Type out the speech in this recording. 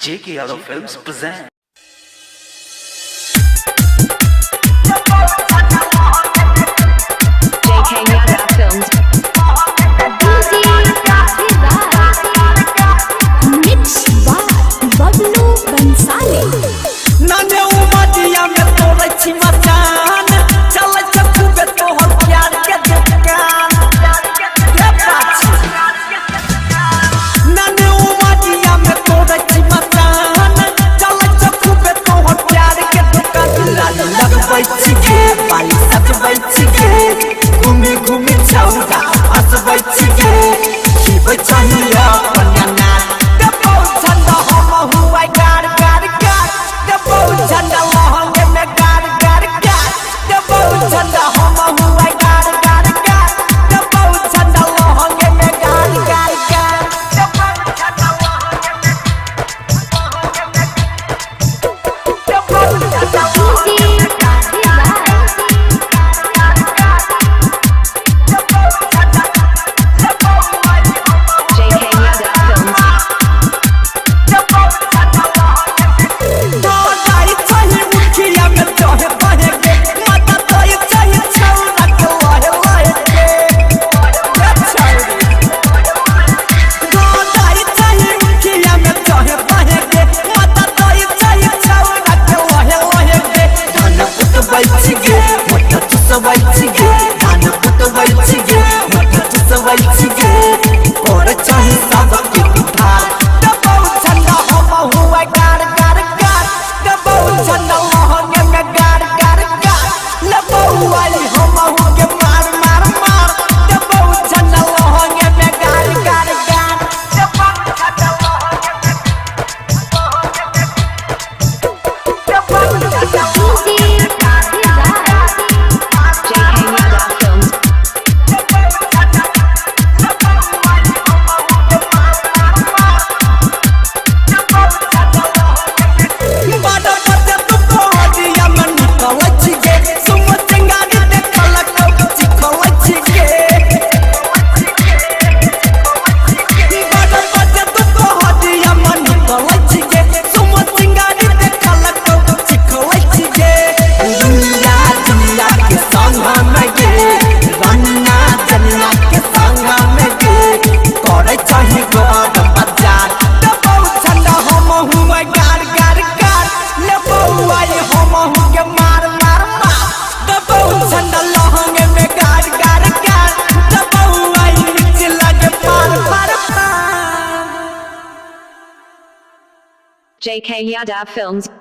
JK Yadav Films present. JK Yadav Films. Mixed by Bablu Bansali. नाने उमरिया में तोरे छिमचान चले चखुबे तोहर प्यार के दुकान रे पाछी नाने उमरिया में तोरे छिमचान चले चखुबे तोहर प्यार के दुकान लाली लगबै छिके पाली सजबै छिके घूमी घूमी छौरा हंसबै छिके जीबै चाहिए अपन नाच के पौछन हम हुआ गार गार गार के पौछन लहंगे में गार गार गार के पौछन हम हुआ गार गार गार के पौछन लहंगे में गार गार गार के पौछन लहंगे में के JK Yadav Films. तोलाई चाहिए मुखिया में तोहे बहेगे माता तोय चाहिए छौरा के लहे लहे के छौरी तोलाई चाहिए मुखिया में तोहे बहेगे माता तोय चाहिए छौरा के लहे लहे के धन पुत बैठिगे मोटा चुस बैठिगे धन पुत बैठिगे मोटा चुस बैठिगे और चाहिए सब के उधार दबौ छंदा हम हुआ गार गार गार दबौ छंदा लहंगे में गार गार गार लबौ वाली हम हुए मार मार मार दबौ छंदा लहंगे में गार गार गार दबौ छंदा लहंगे में दबौ छंदा JK Yadav Films. बाडा बजे तू कोहदिया में निकल छिगे सुम चिंगारी देखल कौची खोल छिगे बाडा बजे तू कोहदिया में निकल छिगे सुम चिंगारी देखल कौची खोल छिगे दुनिया दुनिया के संग में गे रन्ना जन्ना के संग में गे करे चाहिए गोद बाजार दबौ छंदा हम हुआ गार गार गार लेबौ आई हम हुए मार मार मार दबौ छंदा लहंगे में गार गार गार दबौ आई नीचे लगे पार पार पार JK Yadav Films.